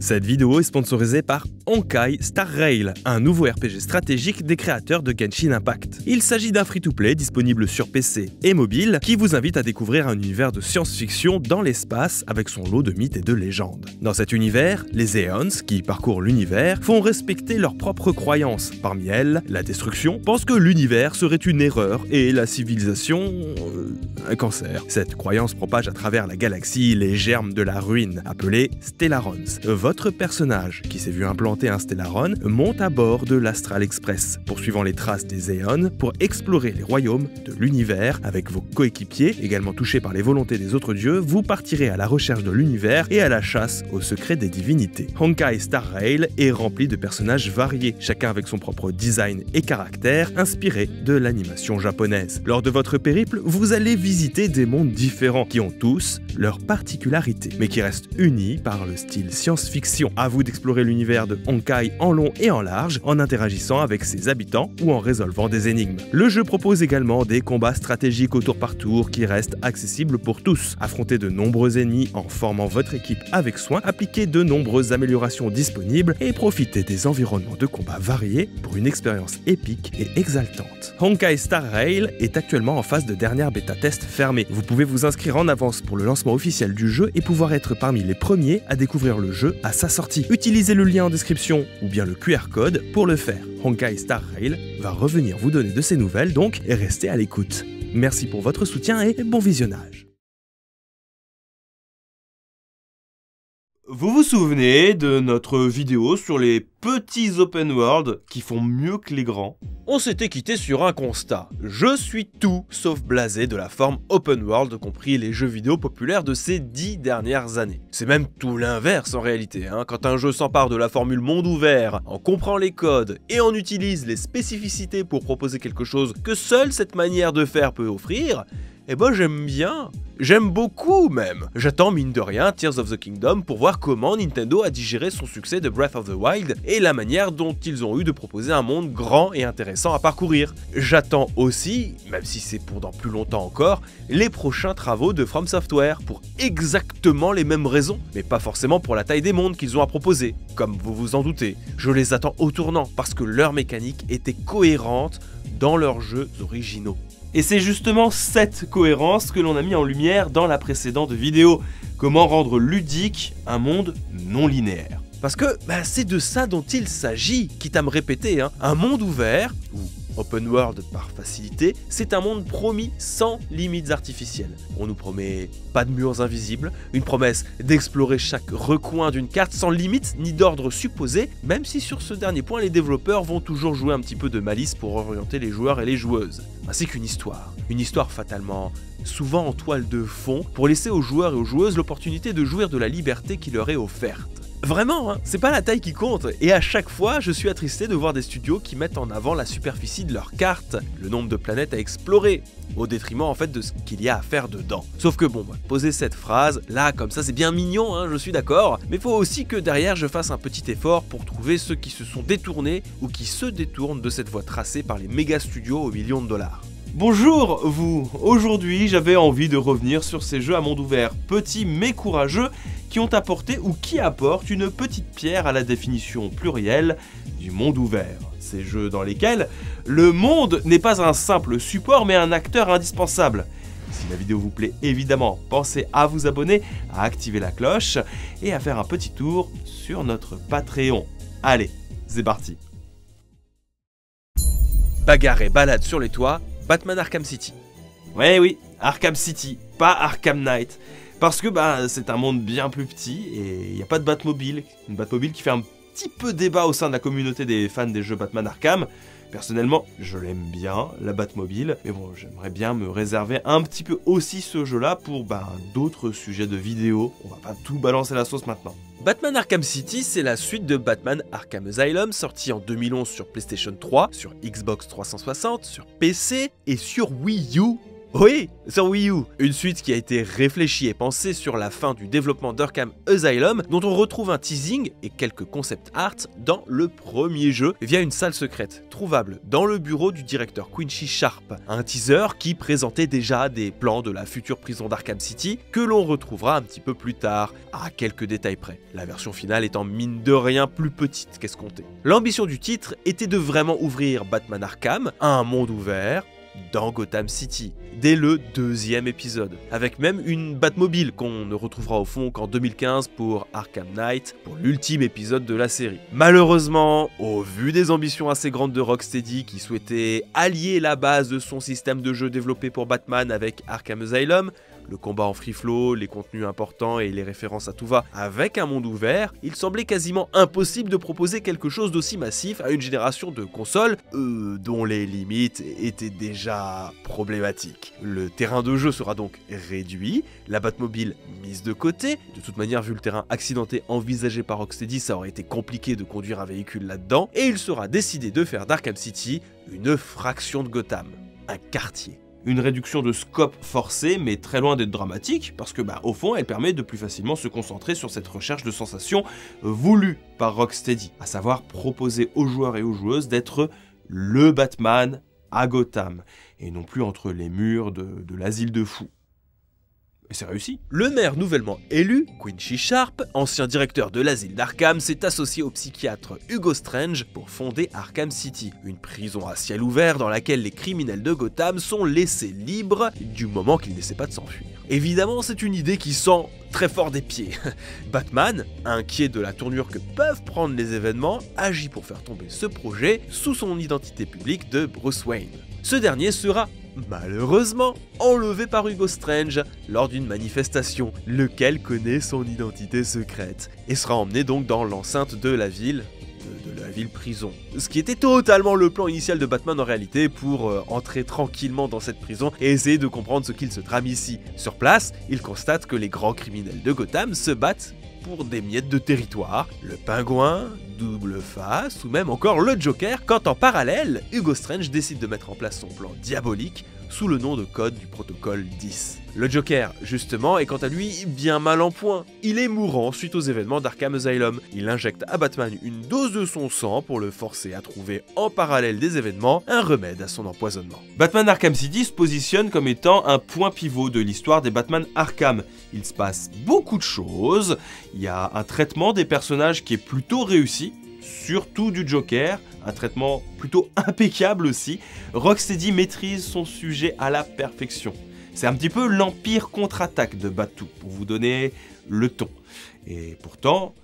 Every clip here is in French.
Cette vidéo est sponsorisée par Honkai Star Rail, un nouveau RPG stratégique des créateurs de Genshin Impact. Il s'agit d'un free-to-play disponible sur PC et mobile qui vous invite à découvrir un univers de science-fiction dans l'espace avec son lot de mythes et de légendes. Dans cet univers, les Aeons, qui parcourent l'univers, font respecter leurs propres croyances. Parmi elles, la destruction pense que l'univers serait une erreur et la civilisation... un cancer. Cette croyance propage à travers la galaxie les germes de la ruine, appelés Stellarons. Votre personnage, qui s'est vu implanter un Stellaron, monte à bord de l'Astral Express, poursuivant les traces des Aeons pour explorer les royaumes de l'univers. Avec vos coéquipiers, également touchés par les volontés des autres dieux, vous partirez à la recherche de l'univers et à la chasse aux secrets des divinités. Honkai Star Rail est rempli de personnages variés, chacun avec son propre design et caractère, inspiré de l'animation japonaise. Lors de votre périple, vous allez visiter des mondes différents, qui ont tous leurs particularités, mais qui restent unis par le style science-fiction. À vous d'explorer l'univers de Honkai en long et en large, en interagissant avec ses habitants ou en résolvant des énigmes. Le jeu propose également des combats stratégiques au tour par tour qui restent accessibles pour tous. Affrontez de nombreux ennemis en formant votre équipe avec soin, appliquez de nombreuses améliorations disponibles et profitez des environnements de combat variés pour une expérience épique et exaltante. Honkai Star Rail est actuellement en phase de dernière bêta test fermée. Vous pouvez vous inscrire en avance pour le lancement officiel du jeu et pouvoir être parmi les premiers à découvrir le jeu à sa sortie. Utilisez le lien en description ou bien le QR code pour le faire. Honkai Star Rail va revenir vous donner de ses nouvelles donc et restez à l'écoute. Merci pour votre soutien et bon visionnage. Vous vous souvenez de notre vidéo sur les petits open world qui font mieux que les grands? On s'était quitté sur un constat. Je suis tout sauf blasé de la forme open world, compris les jeux vidéo populaires de ces 10 dernières années. C'est même tout l'inverse en réalité, hein. Quand un jeu s'empare de la formule monde ouvert, en comprend les codes et en utilise les spécificités pour proposer quelque chose que seule cette manière de faire peut offrir, eh ben j'aime bien. J'aime beaucoup même. J'attends mine de rien Tears of the Kingdom pour voir comment Nintendo a digéré son succès de Breath of the Wild et la manière dont ils ont eu de proposer un monde grand et intéressant à parcourir. J'attends aussi, même si c'est pour dans plus longtemps encore, les prochains travaux de From Software pour exactement les mêmes raisons, mais pas forcément pour la taille des mondes qu'ils ont à proposer, comme vous vous en doutez. Je les attends au tournant parce que leur mécanique était cohérente dans leurs jeux originaux. Et c'est justement cette cohérence que l'on a mis en lumière dans la précédente vidéo. Comment rendre ludique un monde non linéaire. Parce que c'est de ça dont il s'agit, quitte à me répéter, hein. Un monde ouvert, ou open world par facilité, c'est un monde promis sans limites artificielles. On nous promet pas de murs invisibles, une promesse d'explorer chaque recoin d'une carte sans limite ni d'ordre supposé, même si sur ce dernier point les développeurs vont toujours jouer un petit peu de malice pour orienter les joueurs et les joueuses. Ainsi qu'une histoire fatalement souvent en toile de fond pour laisser aux joueurs et aux joueuses l'opportunité de jouir de la liberté qui leur est offerte. Vraiment, hein, c'est pas la taille qui compte, et à chaque fois je suis attristé de voir des studios qui mettent en avant la superficie de leur carte, le nombre de planètes à explorer, au détriment en fait de ce qu'il y a à faire dedans. Sauf que bon, poser cette phrase, là comme ça c'est bien mignon, hein, je suis d'accord, mais faut aussi que derrière je fasse un petit effort pour trouver ceux qui se sont détournés ou qui se détournent de cette voie tracée par les méga studios aux millions de dollars. Bonjour vous! Aujourd'hui j'avais envie de revenir sur ces jeux à monde ouvert, petits mais courageux, qui ont apporté ou qui apportent une petite pierre à la définition plurielle du monde ouvert. Ces jeux dans lesquels le monde n'est pas un simple support mais un acteur indispensable. Si la vidéo vous plaît évidemment, pensez à vous abonner, à activer la cloche et à faire un petit tour sur notre Patreon. Allez, c'est parti! Bagarre et balade sur les toits, Batman Arkham City. Ouais oui, Arkham City, pas Arkham Knight. Parce que c'est un monde bien plus petit et il n'y a pas de Batmobile. Une Batmobile qui fait un petit peu débat au sein de la communauté des fans des jeux Batman Arkham. Personnellement, je l'aime bien, la Batmobile, mais bon, j'aimerais bien me réserver un petit peu aussi ce jeu-là pour d'autres sujets de vidéo. On va pas tout balancer la sauce maintenant. Batman Arkham City, c'est la suite de Batman Arkham Asylum, sorti en 2011 sur PlayStation 3, sur Xbox 360, sur PC et sur Wii U. Oui, sur Wii U, une suite qui a été réfléchie et pensée sur la fin du développement d'Arkham Asylum, dont on retrouve un teasing et quelques concept art dans le premier jeu via une salle secrète, trouvable dans le bureau du directeur Quincy Sharp. Un teaser qui présentait déjà des plans de la future prison d'Arkham City que l'on retrouvera un petit peu plus tard, à quelques détails près. La version finale étant mine de rien plus petite qu'escompté. L'ambition du titre était de vraiment ouvrir Batman Arkham à un monde ouvert, dans Gotham City, dès le deuxième épisode, avec même une Batmobile qu'on ne retrouvera au fond qu'en 2015 pour Arkham Knight, pour l'ultime épisode de la série. Malheureusement, au vu des ambitions assez grandes de Rocksteady qui souhaitait allier la base de son système de jeu développé pour Batman avec Arkham Asylum, le combat en free flow, les contenus importants et les références à tout va avec un monde ouvert, il semblait quasiment impossible de proposer quelque chose d'aussi massif à une génération de consoles dont les limites étaient déjà problématiques. Le terrain de jeu sera donc réduit, la Batmobile mise de côté. De toute manière, vu le terrain accidenté envisagé par Rocksteady, ça aurait été compliqué de conduire un véhicule là-dedans, et il sera décidé de faire d'Arkham City une fraction de Gotham, un quartier. Une réduction de scope forcée, mais très loin d'être dramatique, parce que au fond, elle permet de plus facilement se concentrer sur cette recherche de sensations voulue par Rocksteady, à savoir proposer aux joueurs et aux joueuses d'être le Batman à Gotham, et non plus entre les murs de l'asile de fous. Et c'est réussi. Le maire nouvellement élu, Quincy Sharp, ancien directeur de l'asile d'Arkham, s'est associé au psychiatre Hugo Strange pour fonder Arkham City, une prison à ciel ouvert dans laquelle les criminels de Gotham sont laissés libres du moment qu'ils n'essaient pas de s'enfuir. Évidemment, c'est une idée qui sent très fort des pieds. Batman, inquiet de la tournure que peuvent prendre les événements, agit pour faire tomber ce projet sous son identité publique de Bruce Wayne. Ce dernier sera malheureusement enlevé par Hugo Strange lors d'une manifestation, lequel connaît son identité secrète, et sera emmené donc dans l'enceinte de la ville, de la ville prison. Ce qui était totalement le plan initial de Batman en réalité, pour entrer tranquillement dans cette prison et essayer de comprendre ce qu'il se trame ici. Sur place, il constate que les grands criminels de Gotham se battent pour des miettes de territoire, le Pingouin, Double Face ou même encore le Joker, quand en parallèle, Hugo Strange décide de mettre en place son plan diabolique sous le nom de code du protocole 10. Le Joker, justement, est quant à lui bien mal en point. Il est mourant suite aux événements d'Arkham Asylum. Il injecte à Batman une dose de son sang pour le forcer à trouver, en parallèle des événements, un remède à son empoisonnement. Batman Arkham City se positionne comme étant un point pivot de l'histoire des Batman Arkham. Il se passe beaucoup de choses, il y a un traitement des personnages qui est plutôt réussi, surtout du Joker, un traitement plutôt impeccable aussi. Rocksteady maîtrise son sujet à la perfection. C'est un petit peu l'Empire contre-attaque de Batou, pour vous donner le ton. Et pourtant,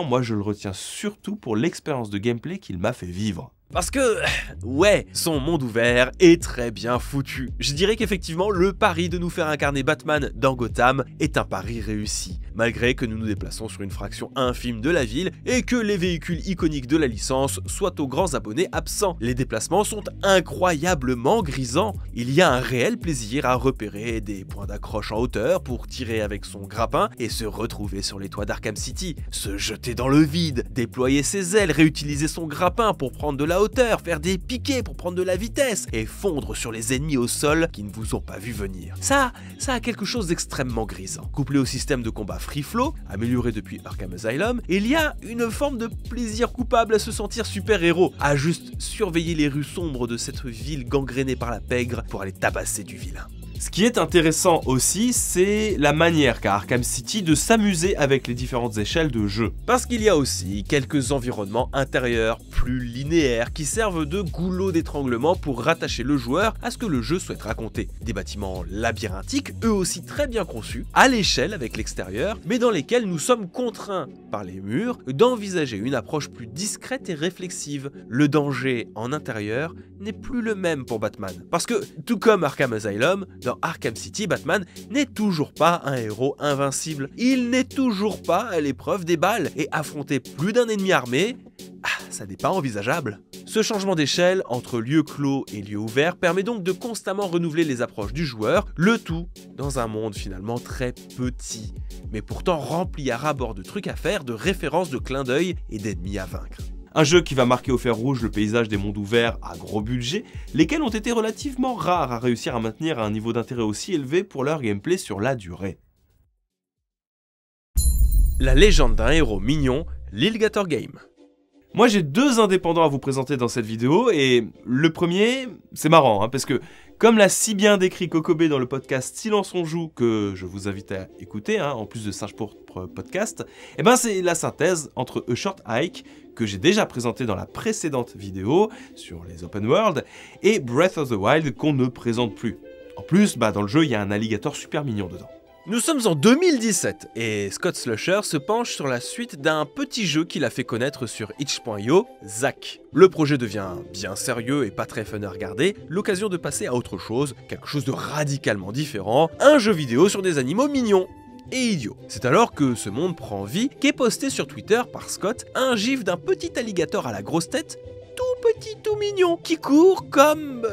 moi je le retiens surtout pour l'expérience de gameplay qu'il m'a fait vivre. Parce que, ouais, son monde ouvert est très bien foutu. Je dirais qu'effectivement, le pari de nous faire incarner Batman dans Gotham est un pari réussi, malgré que nous nous déplaçons sur une fraction infime de la ville et que les véhicules iconiques de la licence soient aux grands abonnés absents. Les déplacements sont incroyablement grisants. Il y a un réel plaisir à repérer des points d'accroche en hauteur pour tirer avec son grappin et se retrouver sur les toits d'Arkham City, se jeter dans le vide, déployer ses ailes, réutiliser son grappin pour prendre de la hauteur, faire des piquets pour prendre de la vitesse et fondre sur les ennemis au sol qui ne vous ont pas vu venir. Ça a quelque chose d'extrêmement grisant. Couplé au système de combat free flow, amélioré depuis Arkham Asylum, il y a une forme de plaisir coupable à se sentir super-héros, à juste surveiller les rues sombres de cette ville gangrénée par la pègre pour aller tabasser du vilain. Ce qui est intéressant aussi, c'est la manière qu'a Arkham City de s'amuser avec les différentes échelles de jeu. Parce qu'il y a aussi quelques environnements intérieurs plus linéaires qui servent de goulot d'étranglement pour rattacher le joueur à ce que le jeu souhaite raconter. Des bâtiments labyrinthiques, eux aussi très bien conçus, à l'échelle avec l'extérieur, mais dans lesquels nous sommes contraints par les murs d'envisager une approche plus discrète et réflexive. Le danger en intérieur n'est plus le même pour Batman. Parce que, tout comme Arkham Asylum, dans Arkham City, Batman n'est toujours pas un héros invincible. Il n'est toujours pas à l'épreuve des balles, et affronter plus d'un ennemi armé, ça n'est pas envisageable. Ce changement d'échelle entre lieu clos et lieu ouvert permet donc de constamment renouveler les approches du joueur, le tout dans un monde finalement très petit, mais pourtant rempli à ras-bord de trucs à faire, de références, de clins d'œil et d'ennemis à vaincre. Un jeu qui va marquer au fer rouge le paysage des mondes ouverts à gros budget, lesquels ont été relativement rares à réussir à maintenir un niveau d'intérêt aussi élevé pour leur gameplay sur la durée. La légende d'un héros mignon, Lilgator Game. Moi j'ai deux indépendants à vous présenter dans cette vidéo, et le premier, c'est marrant, parce que comme l'a si bien décrit Kokobé dans le podcast Silence on joue, que je vous invite à écouter, en plus de Singe Pourpre podcast, et ben c'est la synthèse entre A Short Hike, que j'ai déjà présenté dans la précédente vidéo sur les open world, et Breath of the Wild qu'on ne présente plus. En plus, dans le jeu, il y a un alligator super mignon dedans. Nous sommes en 2017 et Scott Slusher se penche sur la suite d'un petit jeu qu'il a fait connaître sur itch.io, Zack. Le projet devient bien sérieux et pas très fun à regarder, l'occasion de passer à autre chose, quelque chose de radicalement différent, un jeu vidéo sur des animaux mignons et idiots. C'est alors que ce monde prend vie qu'est posté sur Twitter par Scott un gif d'un petit alligator à la grosse tête, tout petit, tout mignon, qui court comme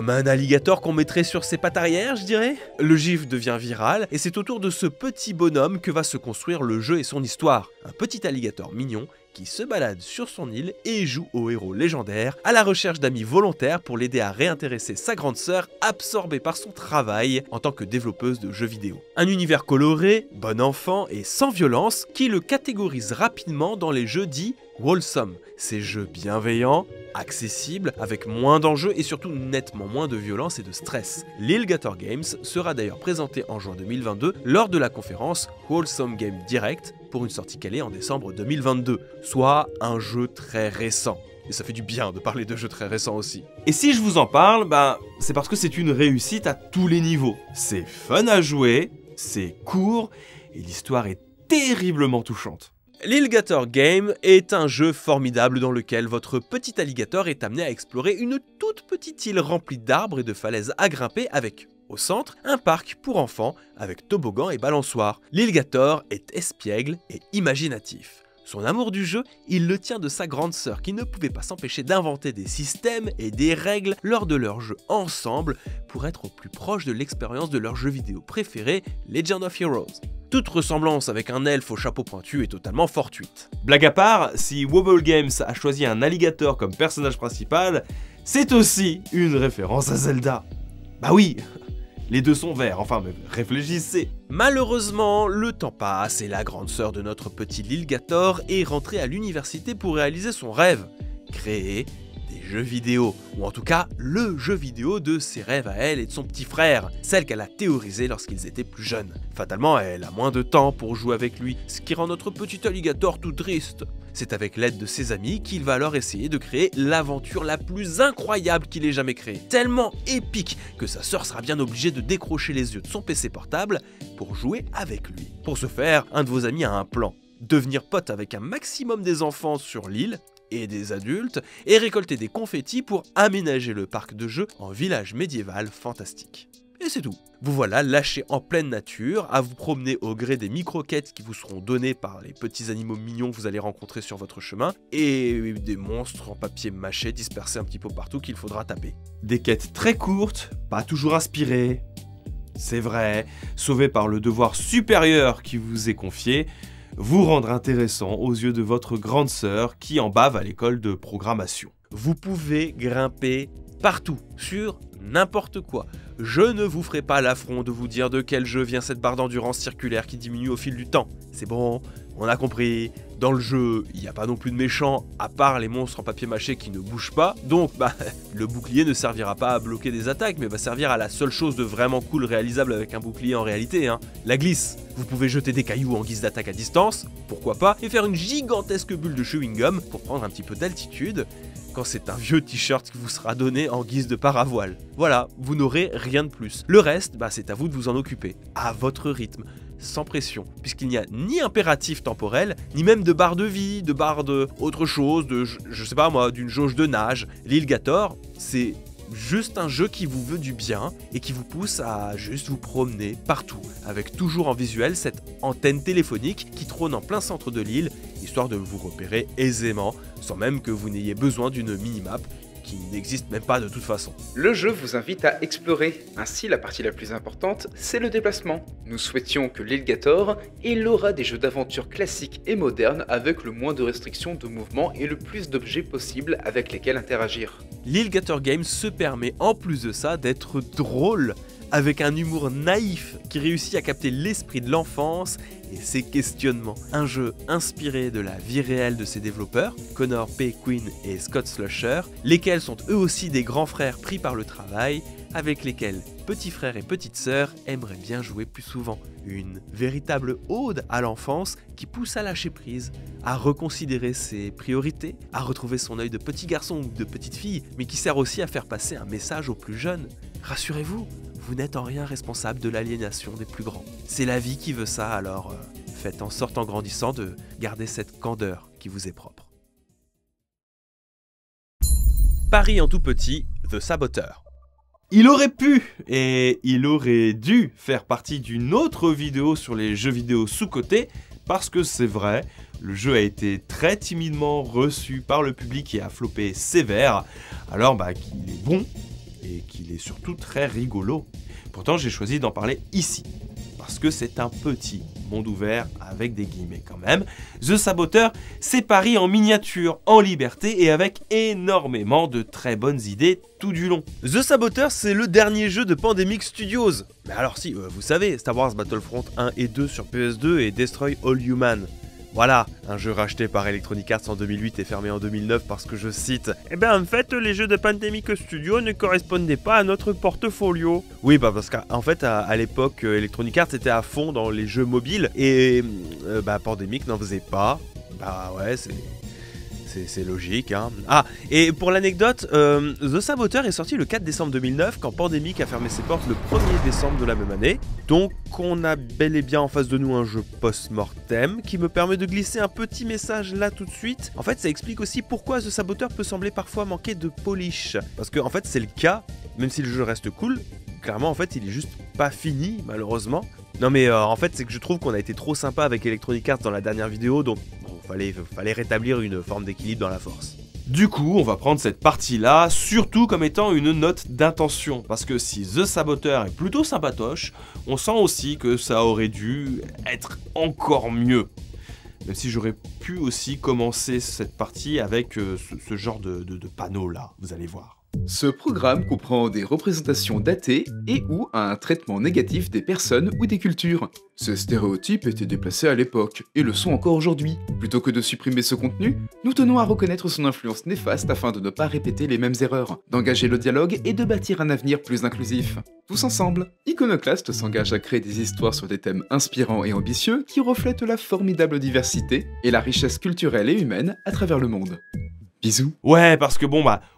un alligator qu'on mettrait sur ses pattes arrière, je dirais. Le gif devient viral, et c'est autour de ce petit bonhomme que va se construire le jeu et son histoire. Un petit alligator mignon qui se balade sur son île et joue au héros légendaire, à la recherche d'amis volontaires pour l'aider à réintéresser sa grande sœur absorbée par son travail en tant que développeuse de jeux vidéo. Un univers coloré, bon enfant et sans violence qui le catégorise rapidement dans les jeux dits wholesome, ces jeux bienveillants, accessibles, avec moins d'enjeux et surtout nettement moins de violence et de stress. Lilgator Games sera d'ailleurs présenté en juin 2022 lors de la conférence Wholesome Game Direct pour une sortie calée en décembre 2022, soit un jeu très récent. Et ça fait du bien de parler de jeux très récents aussi. Et si je vous en parle, c'est parce que c'est une réussite à tous les niveaux. C'est fun à jouer, c'est court, et l'histoire est terriblement touchante. Lilgator Game est un jeu formidable dans lequel votre petit alligator est amené à explorer une toute petite île remplie d'arbres et de falaises à grimper avec, au centre, un parc pour enfants avec toboggan et balançoire. Lilgator est espiègle et imaginatif. Son amour du jeu, il le tient de sa grande sœur qui ne pouvait pas s'empêcher d'inventer des systèmes et des règles lors de leur jeu ensemble pour être au plus proche de l'expérience de leur jeu vidéo préféré, Legend of Heroes. Toute ressemblance avec un elfe au chapeau pointu est totalement fortuite. Blague à part, si Wobble Games a choisi un alligator comme personnage principal, c'est aussi une référence à Zelda. Bah oui, les deux sont verts, enfin mais réfléchissez. Malheureusement, le temps passe et la grande sœur de notre petit Lilgator est rentrée à l'université pour réaliser son rêve, créer des jeux vidéo, ou en tout cas le jeu vidéo de ses rêves à elle et de son petit frère, celle qu'elle a théorisée lorsqu'ils étaient plus jeunes. Fatalement, elle a moins de temps pour jouer avec lui, ce qui rend notre petit alligator tout triste. C'est avec l'aide de ses amis qu'il va alors essayer de créer l'aventure la plus incroyable qu'il ait jamais créée. Tellement épique que sa sœur sera bien obligée de décrocher les yeux de son PC portable pour jouer avec lui. Pour ce faire, un de vos amis a un plan. Devenir pote avec un maximum des enfants sur l'île et des adultes et récolter des confettis pour aménager le parc de jeux en village médiéval fantastique. Et c'est tout. Vous voilà lâché en pleine nature, à vous promener au gré des micro-quêtes qui vous seront données par les petits animaux mignons que vous allez rencontrer sur votre chemin, et des monstres en papier mâché dispersés un petit peu partout qu'il faudra taper. Des quêtes très courtes, pas toujours inspirées, c'est vrai, sauvées par le devoir supérieur qui vous est confié, vous rendre intéressant aux yeux de votre grande sœur qui en bave à l'école de programmation. Vous pouvez grimper partout, sur n'importe quoi. Je ne vous ferai pas l'affront de vous dire de quel jeu vient cette barre d'endurance circulaire qui diminue au fil du temps. C'est bon, on a compris. Dans le jeu, il n'y a pas non plus de méchants, à part les monstres en papier mâché qui ne bougent pas. Donc, le bouclier ne servira pas à bloquer des attaques, mais va servir à la seule chose de vraiment cool réalisable avec un bouclier en réalité, la glisse. Vous pouvez jeter des cailloux en guise d'attaque à distance, pourquoi pas, et faire une gigantesque bulle de chewing-gum pour prendre un petit peu d'altitude, quand c'est un vieux t-shirt qui vous sera donné en guise de paravoile. Voilà, vous n'aurez rien de plus. Le reste, c'est à vous de vous en occuper, à votre rythme, sans pression, puisqu'il n'y a ni impératif temporel, ni même de barre de vie, de barre de autre chose, de, je sais pas moi, d'une jauge de nage. Lilgator, c'est juste un jeu qui vous veut du bien et qui vous pousse à juste vous promener partout, avec toujours en visuel cette antenne téléphonique qui trône en plein centre de l'île, histoire de vous repérer aisément, sans même que vous n'ayez besoin d'une minimap, qui n'existe même pas de toute façon. Le jeu vous invite à explorer, ainsi la partie la plus importante, c'est le déplacement. Nous souhaitions que l'Ilgator ait l'aura des jeux d'aventure classiques et modernes avec le moins de restrictions de mouvement et le plus d'objets possibles avec lesquels interagir. L'Ilgator Games se permet en plus de ça d'être drôle, avec un humour naïf qui réussit à capter l'esprit de l'enfance et ses questionnements. Un jeu inspiré de la vie réelle de ses développeurs, Connor P. Quinn et Scott Slusher, lesquels sont eux aussi des grands frères pris par le travail, avec lesquels petits frères et petites sœurs aimeraient bien jouer plus souvent. Une véritable ode à l'enfance qui pousse à lâcher prise, à reconsidérer ses priorités, à retrouver son œil de petit garçon ou de petite fille, mais qui sert aussi à faire passer un message aux plus jeunes. Rassurez-vous, vous n'êtes en rien responsable de l'aliénation des plus grands. C'est la vie qui veut ça, alors faites en sorte en grandissant de garder cette candeur qui vous est propre. Paris en tout petit, The Saboteur. Il aurait pu et il aurait dû faire partie d'une autre vidéo sur les jeux vidéo sous-cotés, parce que c'est vrai, le jeu a été très timidement reçu par le public et a floppé sévère, alors qu'il est bon et qu'il est surtout très rigolo. Pourtant j'ai choisi d'en parler ici, parce que c'est un petit monde ouvert avec des guillemets quand même. The Saboteur, c'est Paris en miniature, en liberté et avec énormément de très bonnes idées tout du long. The Saboteur, c'est le dernier jeu de Pandemic Studios. Mais alors si, vous savez, Star Wars Battlefront 1 et 2 sur PS2 et Destroy All Human. Voilà, un jeu racheté par Electronic Arts en 2008 et fermé en 2009 parce que je cite « Eh ben en fait, les jeux de Pandemic Studios ne correspondaient pas à notre portfolio. » Oui, parce qu'en fait, à l'époque, Electronic Arts était à fond dans les jeux mobiles et Pandemic n'en faisait pas. Bah ouais, c'est logique, hein. Ah, et pour l'anecdote, The Saboteur est sorti le 4 décembre 2009 quand Pandemic a fermé ses portes le 1er décembre de la même année. Donc on a bel et bien en face de nous un jeu post-mortem qui me permet de glisser un petit message là tout de suite. En fait, ça explique aussi pourquoi The Saboteur peut sembler parfois manquer de polish. Parce que en fait, c'est le cas, même si le jeu reste cool, clairement en fait, il est juste pas fini malheureusement. Non mais en fait, c'est que je trouve qu'on a été trop sympa avec Electronic Arts dans la dernière vidéo, donc fallait rétablir une forme d'équilibre dans la force. Du coup, on va prendre cette partie-là, surtout comme étant une note d'intention, parce que si The Saboteur est plutôt sympatoche, on sent aussi que ça aurait dû être encore mieux. Même si j'aurais pu aussi commencer cette partie avec ce genre de panneau-là, vous allez voir. Ce programme comprend des représentations datées et ou un traitement négatif des personnes ou des cultures. Ces stéréotypes étaient déplacés à l'époque et le sont encore aujourd'hui. Plutôt que de supprimer ce contenu, nous tenons à reconnaître son influence néfaste afin de ne pas répéter les mêmes erreurs, d'engager le dialogue et de bâtir un avenir plus inclusif. Tous ensemble, Iconoclast s'engage à créer des histoires sur des thèmes inspirants et ambitieux qui reflètent la formidable diversité et la richesse culturelle et humaine à travers le monde. Bisous. Ouais, parce que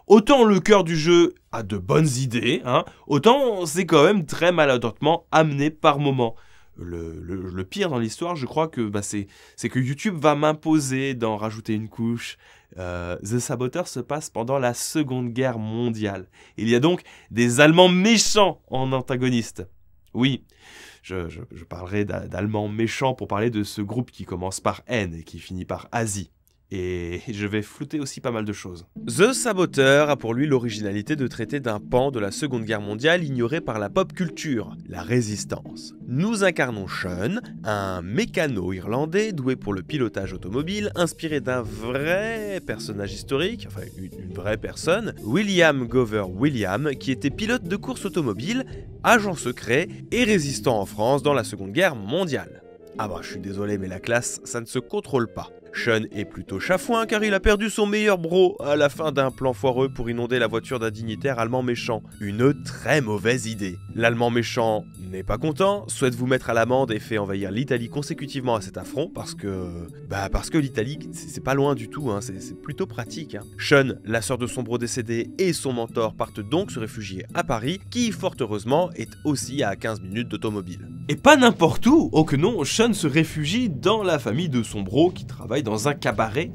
autant le cœur du jeu a de bonnes idées, hein, autant c'est quand même très maladroitement amené par moments. Le pire dans l'histoire, je crois que c'est que YouTube va m'imposer d'en rajouter une couche. The Saboteur se passe pendant la Seconde Guerre mondiale. Il y a donc des Allemands méchants en antagonistes. Oui, je parlerai d'Allemands méchants pour parler de ce groupe qui commence par N et qui finit par Asie. Et je vais flouter aussi pas mal de choses. The Saboteur a pour lui l'originalité de traiter d'un pan de la Seconde Guerre mondiale ignoré par la pop culture, la résistance. Nous incarnons Sean, un mécano irlandais doué pour le pilotage automobile, inspiré d'un vrai personnage historique, enfin une vraie personne, William Gover William, qui était pilote de course automobile, agent secret et résistant en France dans la Seconde Guerre mondiale. Ah je suis désolé mais la classe, ça ne se contrôle pas. Sean est plutôt chafouin car il a perdu son meilleur bro à la fin d'un plan foireux pour inonder la voiture d'un dignitaire allemand méchant. Une très mauvaise idée. L'allemand méchant n'est pas content, souhaite vous mettre à l'amende et fait envahir l'Italie consécutivement à cet affront parce que l'Italie c'est pas loin du tout, hein, c'est plutôt pratique. Hein. Sean, la sœur de son bro décédé et son mentor partent donc se réfugier à Paris qui fort heureusement est aussi à 15 minutes d'automobile. Et pas n'importe où, oh que non, Sean se réfugie dans la famille de son bro qui travaille dans un cabaret.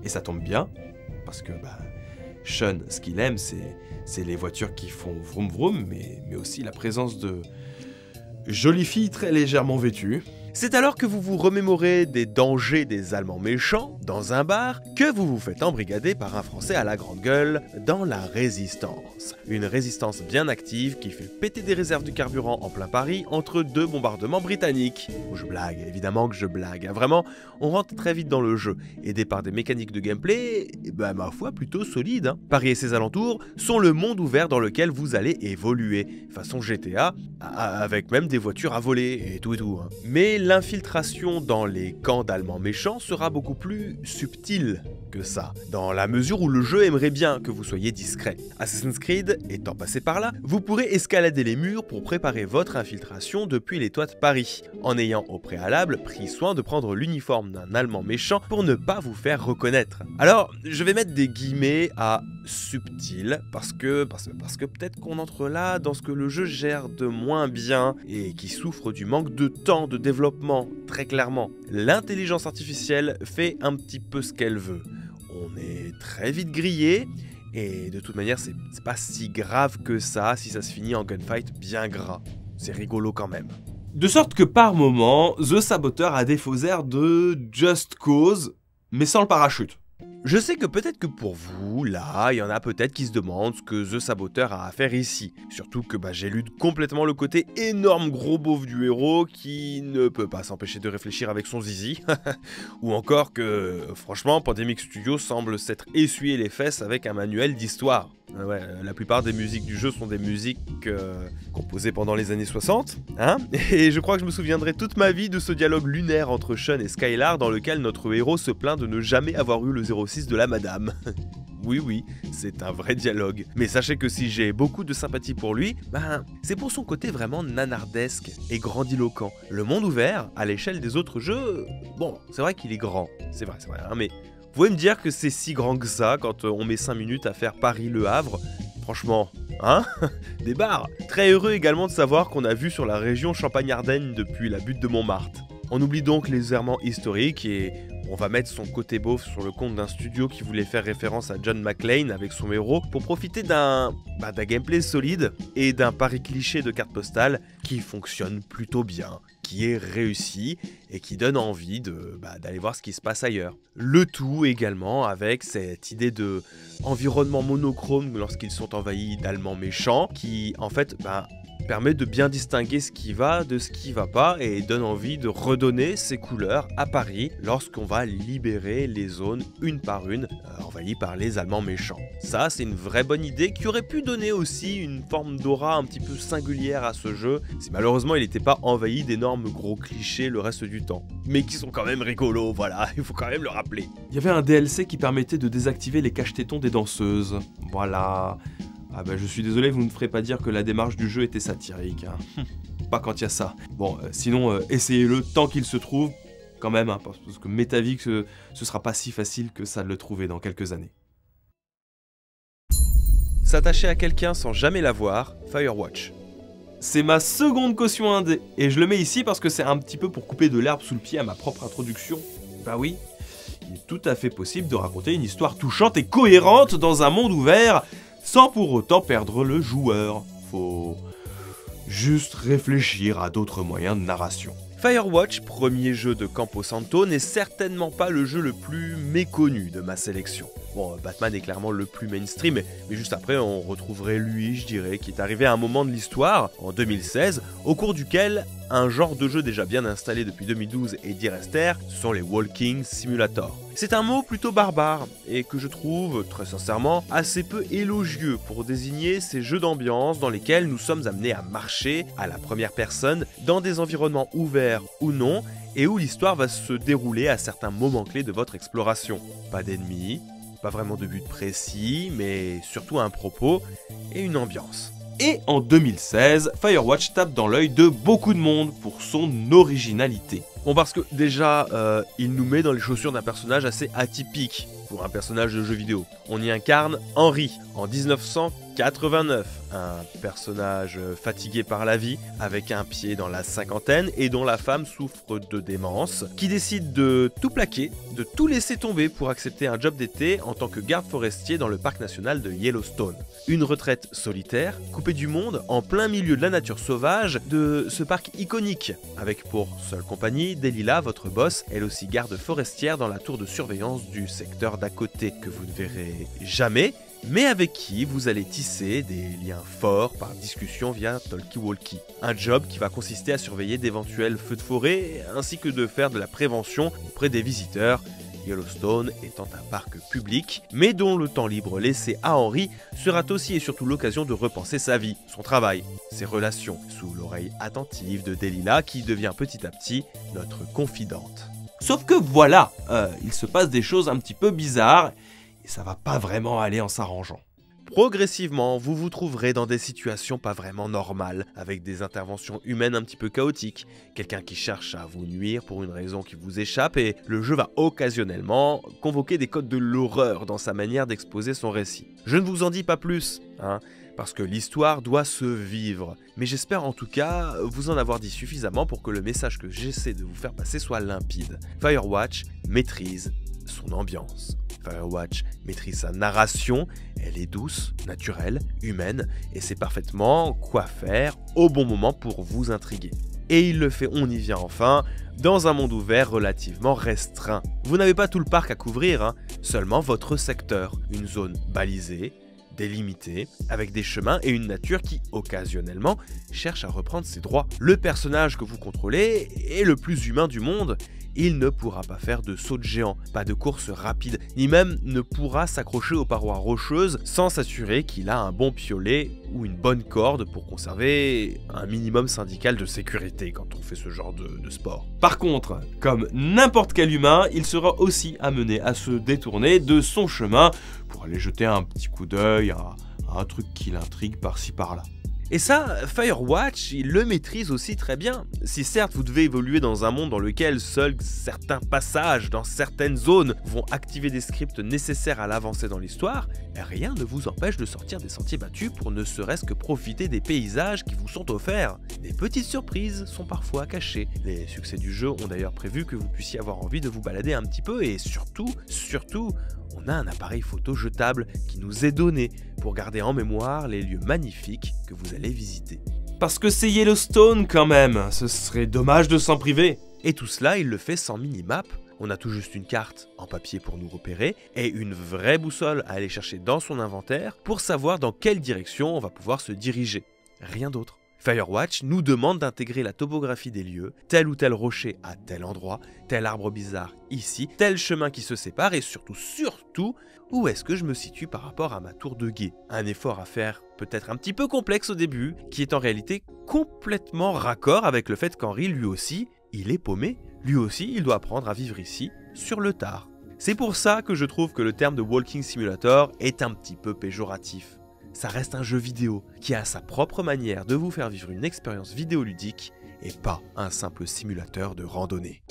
Et ça tombe bien, parce que Sean, ce qu'il aime, c'est les voitures qui font vroom vroom, mais aussi la présence de jolies filles très légèrement vêtues. C'est alors que vous vous remémorez des dangers des Allemands méchants dans un bar que vous vous faites embrigader par un Français à la grande gueule dans la Résistance. Une résistance bien active qui fait péter des réserves de carburant en plein Paris entre deux bombardements britanniques. Je blague, évidemment que je blague. Vraiment, on rentre très vite dans le jeu, aidé par des mécaniques de gameplay, ma foi, plutôt solides. Paris et ses alentours sont le monde ouvert dans lequel vous allez évoluer, façon GTA, avec même des voitures à voler et tout. Mais l'infiltration dans les camps d'Allemands méchants sera beaucoup plus subtile que ça, dans la mesure où le jeu aimerait bien que vous soyez discret. Assassin's Creed étant passé par là, vous pourrez escalader les murs pour préparer votre infiltration depuis les toits de Paris, en ayant au préalable pris soin de prendre l'uniforme d'un Allemand méchant pour ne pas vous faire reconnaître. Alors, je vais mettre des guillemets à subtil, parce que peut-être qu'on entre là dans ce que le jeu gère de moins bien et qui souffre du manque de temps de développement, très clairement. L'intelligence artificielle fait un petit peu ce qu'elle veut. On est très vite grillé, et de toute manière, c'est pas si grave que ça si ça se finit en gunfight bien gras. C'est rigolo quand même. De sorte que par moment, The Saboteur a des faux airs de Just Cause, mais sans le parachute. Je sais que peut-être que pour vous, là, il y en a peut-être qui se demandent ce que The Saboteur a à faire ici. Surtout que j'ai lu complètement le côté énorme gros beauf du héros qui ne peut pas s'empêcher de réfléchir avec son zizi. Ou encore que, franchement, Pandemic Studios semble s'être essuyé les fesses avec un manuel d'histoire. Ouais, la plupart des musiques du jeu sont des musiques composées pendant les années 60, hein. Et je crois que je me souviendrai toute ma vie de ce dialogue lunaire entre Sean et Skylar dans lequel notre héros se plaint de ne jamais avoir eu le 06 de la madame. Oui, c'est un vrai dialogue. Mais sachez que si j'ai beaucoup de sympathie pour lui, c'est pour son côté vraiment nanardesque et grandiloquent. Le monde ouvert, à l'échelle des autres jeux, bon, c'est vrai qu'il est grand, c'est vrai, hein, mais... Vous pouvez me dire que c'est si grand que ça quand on met 5 minutes à faire Paris-Le Havre? Franchement, hein? Des barres. Très heureux également de savoir qu'on a vu sur la région Champagne-Ardenne depuis la butte de Montmartre. On oublie donc les errements historiques et on va mettre son côté beauf sur le compte d'un studio qui voulait faire référence à John McClane avec son héros pour profiter d'un gameplay solide et d'un pari cliché de carte postale qui fonctionne plutôt bien, qui est réussi et qui donne envie d'aller voir ce qui se passe ailleurs. Le tout également avec cette idée de environnement monochrome lorsqu'ils sont envahis d'Allemands méchants qui en fait permet de bien distinguer ce qui va de ce qui va pas et donne envie de redonner ses couleurs à Paris lorsqu'on va libérer les zones une par une envahies par les Allemands méchants. Ça, c'est une vraie bonne idée qui aurait pu donner aussi une forme d'aura un petit peu singulière à ce jeu si malheureusement il n'était pas envahi d'énormes gros clichés le reste du temps. Mais qui sont quand même rigolos, voilà, il faut quand même le rappeler. Il y avait un DLC qui permettait de désactiver les cache-tétons des danseuses. Voilà. Je suis désolé, vous ne me ferez pas dire que la démarche du jeu était satirique. Hein. Pas quand il y a ça. Bon, sinon, essayez-le tant qu'il se trouve, quand même, hein, parce que m'est avis que ce sera pas si facile que ça de le trouver dans quelques années. S'attacher à quelqu'un sans jamais la voir, Firewatch. C'est ma seconde caution indé, et je le mets ici parce que c'est un petit peu pour couper de l'herbe sous le pied à ma propre introduction. Bah oui, il est tout à fait possible de raconter une histoire touchante et cohérente dans un monde ouvert, sans pour autant perdre le joueur. Faut juste réfléchir à d'autres moyens de narration. Firewatch, premier jeu de Campo Santo, n'est certainement pas le jeu le plus méconnu de ma sélection. Bon, Batman est clairement le plus mainstream, mais juste après on retrouverait lui, je dirais, qui est arrivé à un moment de l'histoire, en 2016, au cours duquel un genre de jeu déjà bien installé depuis 2012 et d'y rester, ce sont les Walking Simulator. C'est un mot plutôt barbare, et que je trouve, très sincèrement, assez peu élogieux pour désigner ces jeux d'ambiance dans lesquels nous sommes amenés à marcher à la première personne dans des environnements ouverts ou non, et où l'histoire va se dérouler à certains moments clés de votre exploration. Pas d'ennemis, pas vraiment de but précis, mais surtout un propos et une ambiance. Et en 2016, Firewatch tape dans l'œil de beaucoup de monde pour son originalité. Bon, parce que déjà, il nous met dans les chaussures d'un personnage assez atypique. pour un personnage de jeu vidéo. On y incarne Henry en 1989, un personnage fatigué par la vie, avec un pied dans la cinquantaine et dont la femme souffre de démence, qui décide de tout plaquer, de tout laisser tomber pour accepter un job d'été en tant que garde forestier dans le parc national de Yellowstone. Une retraite solitaire, coupée du monde, en plein milieu de la nature sauvage de ce parc iconique, avec pour seule compagnie Delilah, votre boss, elle aussi garde forestière dans la tour de surveillance du secteur d'à côté, que vous ne verrez jamais, mais avec qui vous allez tisser des liens forts par discussion via talkie-walkie. Un job qui va consister à surveiller d'éventuels feux de forêt ainsi que de faire de la prévention auprès des visiteurs, Yellowstone étant un parc public, mais dont le temps libre laissé à Henry sera aussi et surtout l'occasion de repenser sa vie, son travail, ses relations, sous l'oreille attentive de Delilah qui devient petit à petit notre confidente. Sauf que voilà, il se passe des choses un petit peu bizarres, et ça va pas vraiment aller en s'arrangeant. Progressivement, vous vous trouverez dans des situations pas vraiment normales, avec des interventions humaines un petit peu chaotiques, quelqu'un qui cherche à vous nuire pour une raison qui vous échappe, et le jeu va occasionnellement convoquer des codes de l'horreur dans sa manière d'exposer son récit. Je ne vous en dis pas plus, parce que l'histoire doit se vivre, mais j'espère en tout cas vous en avoir dit suffisamment pour que le message que j'essaie de vous faire passer soit limpide. Firewatch maîtrise son ambiance. Firewatch maîtrise sa narration, elle est douce, naturelle, humaine, et sait parfaitement quoi faire au bon moment pour vous intriguer. Et il le fait, on y vient enfin, dans un monde ouvert relativement restreint. Vous n'avez pas tout le parc à couvrir, seulement votre secteur, une zone balisée, délimitée, avec des chemins et une nature qui, occasionnellement, cherche à reprendre ses droits. Le personnage que vous contrôlez est le plus humain du monde. Il ne pourra pas faire de saut de géant, pas de course rapide, ni même ne pourra s'accrocher aux parois rocheuses sans s'assurer qu'il a un bon piolet ou une bonne corde pour conserver un minimum syndical de sécurité quand on fait ce genre de sport. Par contre, comme n'importe quel humain, il sera aussi amené à se détourner de son chemin pour aller jeter un petit coup d'œil à un truc qui l'intrigue par-ci par-là. Et ça, Firewatch, il le maîtrise aussi très bien. Si certes vous devez évoluer dans un monde dans lequel seuls certains passages dans certaines zones vont activer des scripts nécessaires à l'avancée dans l'histoire, rien ne vous empêche de sortir des sentiers battus pour ne serait-ce que profiter des paysages qui vous sont offerts. Des petites surprises sont parfois cachées. Les succès du jeu ont d'ailleurs prévu que vous puissiez avoir envie de vous balader un petit peu et surtout, on a un appareil photo jetable qui nous est donné pour garder en mémoire les lieux magnifiques que vous allez visiter. Parce que c'est Yellowstone quand même, ce serait dommage de s'en priver. Et tout cela, il le fait sans minimap. On a tout juste une carte en papier pour nous repérer et une vraie boussole à aller chercher dans son inventaire pour savoir dans quelle direction on va pouvoir se diriger. Rien d'autre. Firewatch nous demande d'intégrer la topographie des lieux, tel ou tel rocher à tel endroit, tel arbre bizarre ici, tel chemin qui se sépare et surtout, où est-ce que je me situe par rapport à ma tour de guet. Un effort à faire peut-être un petit peu complexe au début, qui est en réalité complètement raccord avec le fait qu'Henry, lui aussi, il est paumé. Lui aussi, il doit apprendre à vivre ici, sur le tard. C'est pour ça que je trouve que le terme de Walking Simulator est un petit peu péjoratif. Ça reste un jeu vidéo qui a sa propre manière de vous faire vivre une expérience vidéoludique et pas un simple simulateur de randonnée.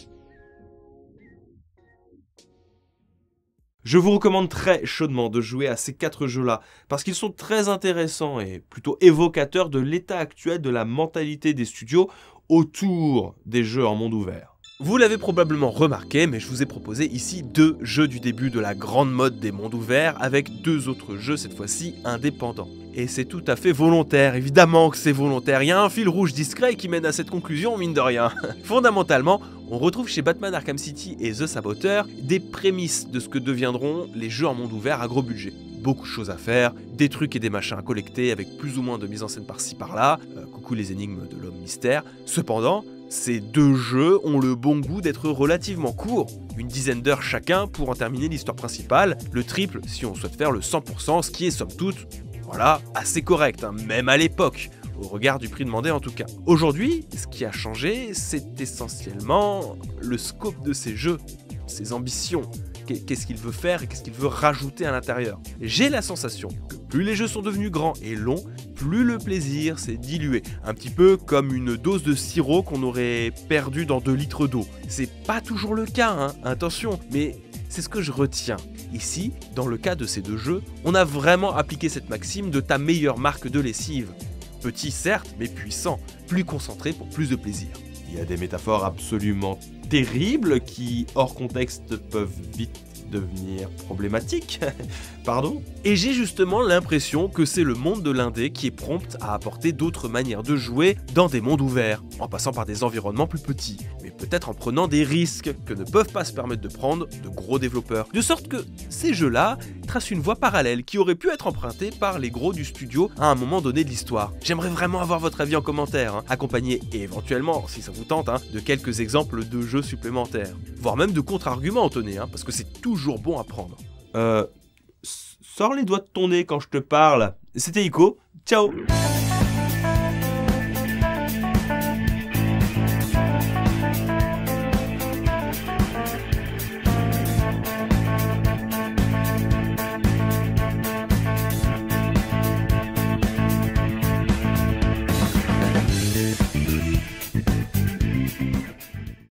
Je vous recommande très chaudement de jouer à ces 4 jeux-là, parce qu'ils sont très intéressants et plutôt évocateurs de l'état actuel de la mentalité des studios autour des jeux en monde ouvert. Vous l'avez probablement remarqué, mais je vous ai proposé ici 2 jeux du début de la grande mode des mondes ouverts, avec 2 autres jeux cette fois-ci indépendants. Et c'est tout à fait volontaire, évidemment que c'est volontaire, il y a un fil rouge discret qui mène à cette conclusion, mine de rien. Fondamentalement, on retrouve chez Batman Arkham City et The Saboteur des prémices de ce que deviendront les jeux en monde ouvert à gros budget. Beaucoup de choses à faire, des trucs et des machins à collecter avec plus ou moins de mise en scène par-ci par-là, coucou les énigmes de l'homme mystère. Cependant, ces 2 jeux ont le bon goût d'être relativement courts, une dizaine d'heures chacun pour en terminer l'histoire principale, le triple si on souhaite faire le 100%, ce qui est somme toute, voilà, assez correct, même à l'époque, au regard du prix demandé en tout cas. Aujourd'hui, ce qui a changé, c'est essentiellement le scope de ces jeux, ses ambitions. Qu'est-ce qu'il veut faire et qu'est-ce qu'il veut rajouter à l'intérieur. J'ai la sensation que plus les jeux sont devenus grands et longs, plus le plaisir s'est dilué. Un petit peu comme une dose de sirop qu'on aurait perdu dans 2 litres d'eau. C'est pas toujours le cas, attention, mais c'est ce que je retiens. Ici, dans le cas de ces deux jeux, on a vraiment appliqué cette maxime de ta meilleure marque de lessive. Petit certes, mais puissant, plus concentré pour plus de plaisir. Il y a des métaphores absolument terribles qui, hors contexte, peuvent vite devenir problématiques. Pardon? Et j'ai justement l'impression que c'est le monde de l'indé qui est prompt à apporter d'autres manières de jouer dans des mondes ouverts, en passant par des environnements plus petits, mais peut-être en prenant des risques que ne peuvent pas se permettre de prendre de gros développeurs. De sorte que ces jeux-là tracent une voie parallèle qui aurait pu être empruntée par les gros du studio à un moment donné de l'histoire. J'aimerais vraiment avoir votre avis en commentaire, accompagné et éventuellement, si ça vous tente, de quelques exemples de jeux supplémentaires, voire même de contre-arguments, tenez, parce que c'est toujours bon à prendre. Sors les doigts de ton nez quand je te parle. C'était Ico, ciao!